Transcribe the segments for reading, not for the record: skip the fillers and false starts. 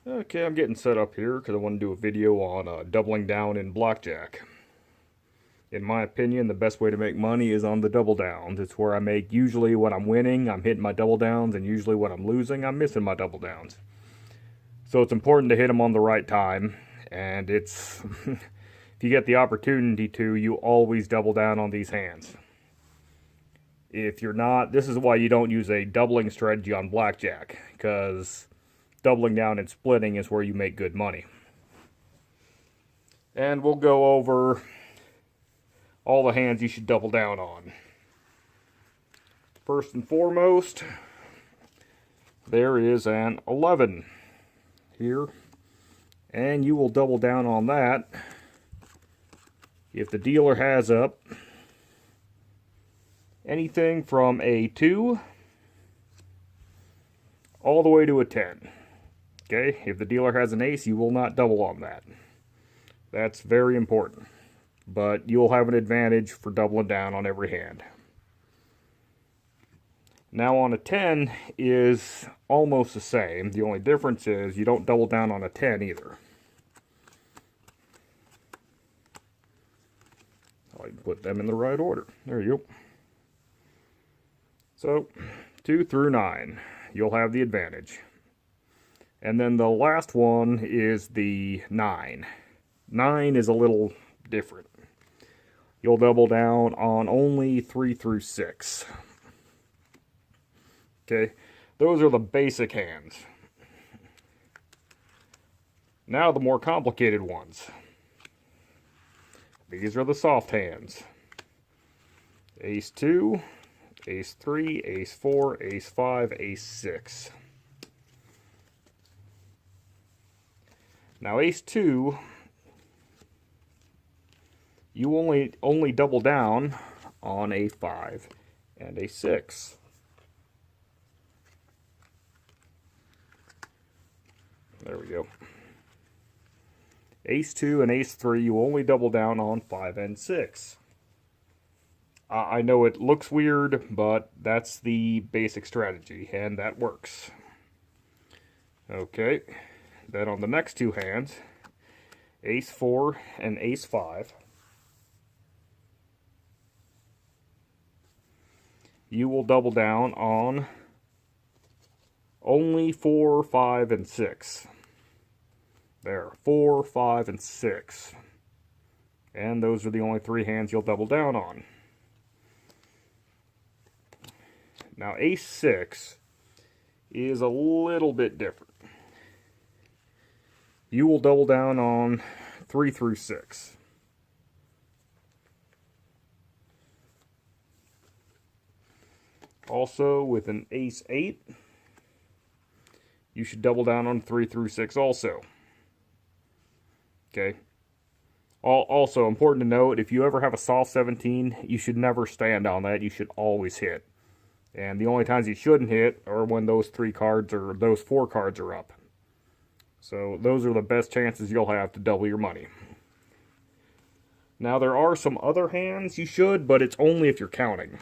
Okay, I'm getting set up here because I want to do a video on doubling down in blackjack. In my opinion, the best way to make money is on the double downs. It's where I make usually when I'm winning, I'm hitting my double downs, and usually when I'm losing, I'm missing my double downs. So it's important to hit them on the right time, and it's if you get the opportunity to, you always double down on these hands. If you're not, this is why you don't use a doubling strategy on blackjack, because doubling down and splitting is where you make good money. And we'll go over all the hands you should double down on. First and foremost, there is an 11 here, and you will double down on that if the dealer has up anything from a 2 all the way to a 10. Okay, if the dealer has an ace, you will not double on that. That's very important. But you'll have an advantage for doubling down on every hand. Now on a 10 is almost the same. The only difference is you don't double down on a 10 either. I can put them in the right order. There you go. So 2 through 9, you'll have the advantage. And then the last one is the 9. 9 is a little different. You'll double down on only 3 through 6. Okay, those are the basic hands. Now the more complicated ones. These are the soft hands. Ace 2, Ace 3, Ace 4, Ace 5, Ace 6. Now Ace 2, you only double down on a 5 and a 6. There we go. Ace 2 and Ace 3, you only double down on 5 and 6. I know it looks weird, but that's the basic strategy, and that works. Okay, then on the next two hands, Ace 4 and Ace 5, you will double down on only 4, 5, and 6. There, 4, 5, and 6. And those are the only three hands you'll double down on. Now, Ace 6 is a little bit different. You will double down on 3 through 6. Also, with an Ace 8, you should double down on 3 through 6 also. Okay. Also, important to note, if you ever have a soft 17, you should never stand on that. You should always hit. And the only times you shouldn't hit are when those 3 cards or those 4 cards are up. So those are the best chances you'll have to double your money. Now there are some other hands you should, but it's only if you're counting.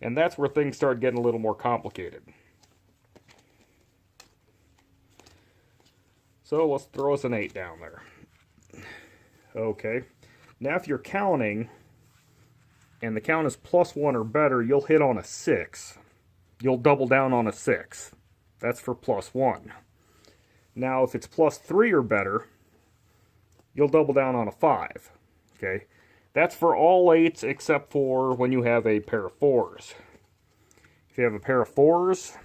And that's where things start getting a little more complicated. So let's throw us an 8 down there. Okay. Now if you're counting, and the count is +1 or better, you'll hit on a 6. You'll double down on a 6. That's for +1. Now, if it's +3 or better, you'll double down on a 5. Okay? That's for all 8s except for when you have a pair of 4s. If you have a pair of 4s,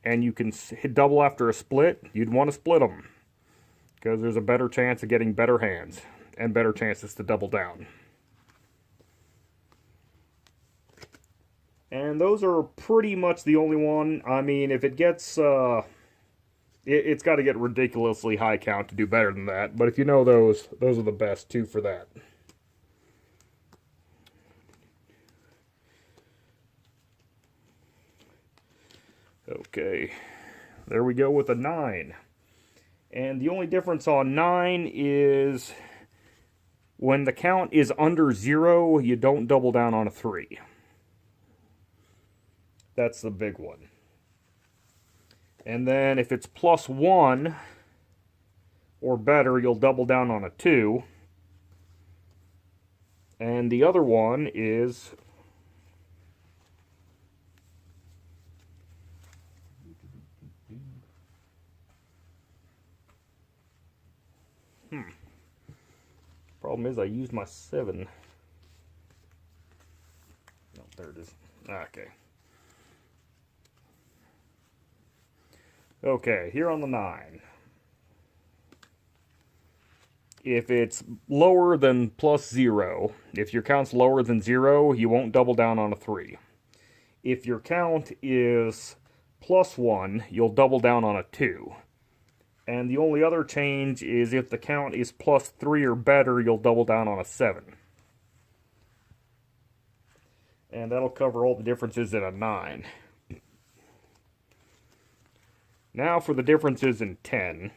and you can hit double after a split, you'd want to split them. Because there's a better chance of getting better hands, and better chances to double down. And those are pretty much the only one. I mean, if it gets, it's got to get ridiculously high count to do better than that. But if you know those are the best two for that. Okay, there we go with a 9. And the only difference on 9 is when the count is under 0, you don't double down on a 3. That's the big one. And then if it's +1 or better, you'll double down on a 2. And the other one is problem is I used my 7. No, there it is. Okay. Okay, here on the 9. If it's lower than +0, if your count's lower than 0, you won't double down on a 3. If your count is +1, you'll double down on a 2. And the only other change is if the count is +3 or better, you'll double down on a 7. And that'll cover all the differences in a 9. Now for the differences in 10.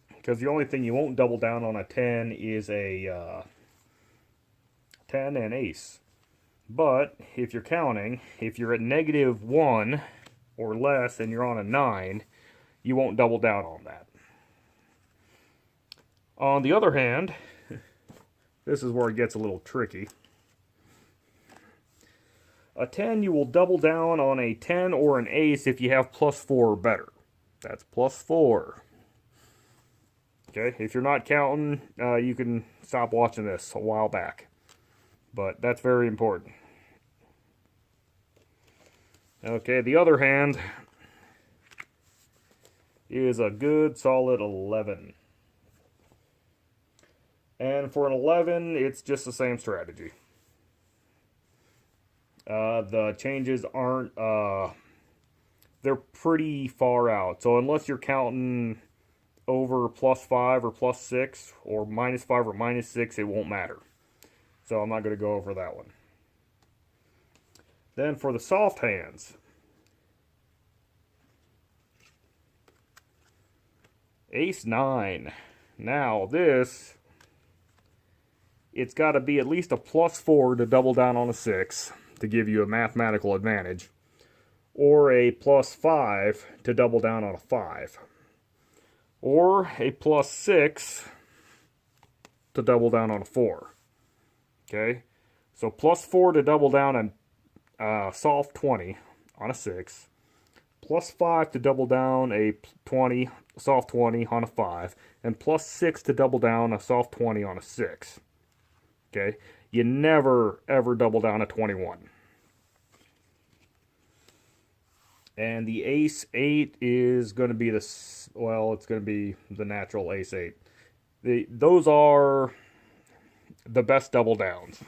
Because the only thing you won't double down on a 10 is a 10 and ace. But if you're counting, if you're at -1 or less and you're on a 9, you won't double down on that. On the other hand, this is where it gets a little tricky. A 10, you will double down on a 10 or an ace if you have +4 or better. That's +4. Okay, if you're not counting, you can stop watching this a while back. But that's very important. Okay, the other hand is a good solid 11. And for an 11, it's just the same strategy. The changes aren't, they're pretty far out. So unless you're counting over +5 or +6 or -5 or -6, it won't matter. So I'm not going to go over that one. Then for the soft hands, Ace 9. Now this, it's got to be at least a +4 to double down on a 6 to give you a mathematical advantage, or a +5 to double down on a 5, or a +6 to double down on a 4. Okay, so +4 to double down on soft 20 on a 6, +5 to double down a 20, soft 20 on a 5, and +6 to double down a soft 20 on a 6. Okay, you never ever double down a 21. And the Ace 8 is going to be it's going to be the natural Ace 8. Those are the best double downs.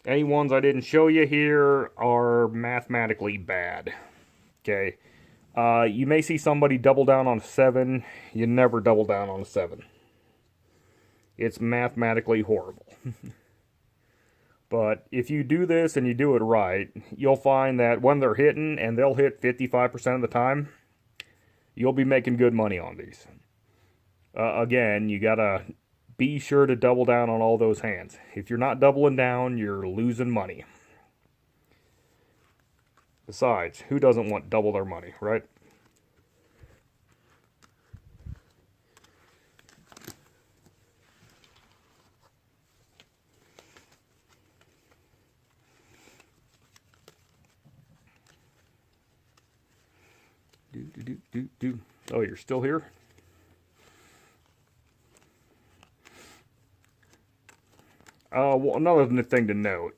Any ones I didn't show you here are mathematically bad. Okay, you may see somebody double down on a 7. You never double down on a 7. It's mathematically horrible. But if you do this and you do it right, you'll find that when they're hitting, and they'll hit 55% of the time, you'll be making good money on these. Again, you gotta be sure to double down on all those hands. If you're not doubling down, you're losing money. Besides, who doesn't want double their money, right? Oh, you're still here? Well, another thing to note,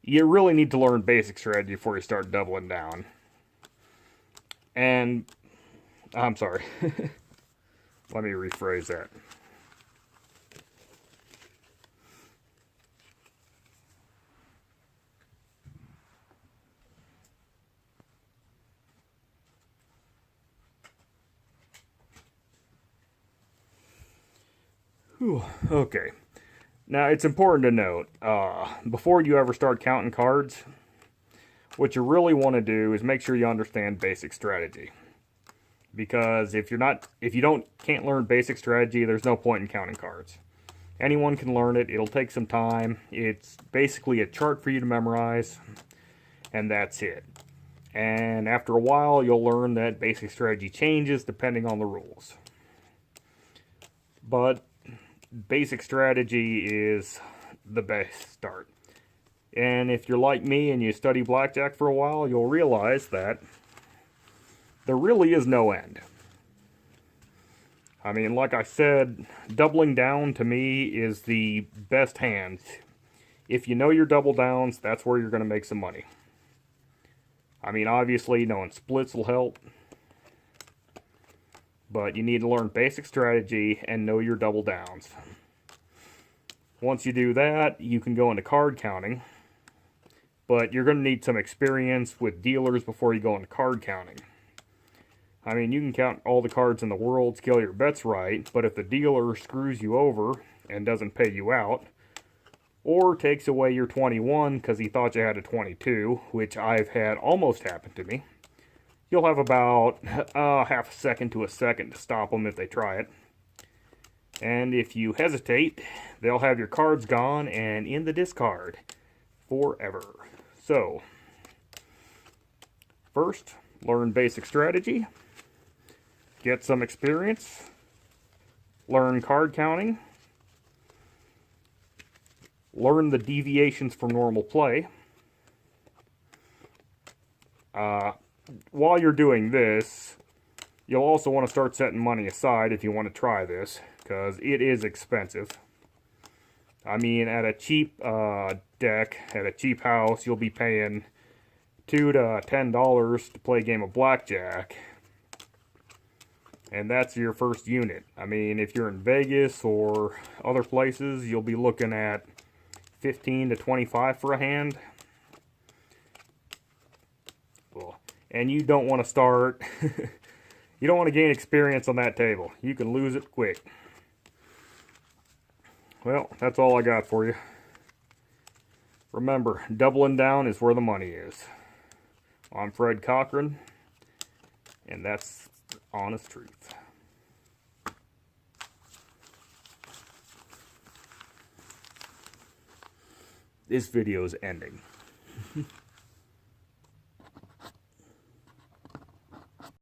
you really need to learn basic strategy before you start doubling down. And, I'm sorry. Let me rephrase that. Whew, okay. Now, it's important to note, before you ever start counting cards, what you really want to do is make sure you understand basic strategy. Because if you can't learn basic strategy, there's no point in counting cards. Anyone can learn it. It'll take some time. It's basically a chart for you to memorize, and that's it. And after a while, you'll learn that basic strategy changes depending on the rules. But basic strategy is the best start. And if you're like me and you study blackjack for a while, you'll realize that there really is no end. I mean, like I said, doubling down to me is the best hand. If you know your double downs, that's where you're going to make some money. I mean, obviously, knowing splits will help. But you need to learn basic strategy and know your double downs. Once you do that, you can go into card counting. But you're going to need some experience with dealers before you go into card counting. I mean, you can count all the cards in the world, scale your bets right, but if the dealer screws you over and doesn't pay you out, or takes away your 21 because he thought you had a 22, which I've had almost happen to me, you'll have about half a second to a second to stop them if they try it. And if you hesitate, they'll have your cards gone and in the discard forever. So, first, learn basic strategy, get some experience, learn card counting, learn the deviations from normal play. While you're doing this, you'll also want to start setting money aside if you want to try this, because it is expensive. I mean, at a cheap deck, at a cheap house, you'll be paying $2 to $10 to play a game of blackjack. And that's your first unit. I mean, if you're in Vegas or other places, you'll be looking at 15 to 25 for a hand. Well, and you don't want to start, you don't want to gain experience on that table. You can lose it quick. Well, that's all I got for you. Remember, doubling down is where the money is. I'm Fred Cochran, and that's the honest truth. This video is ending.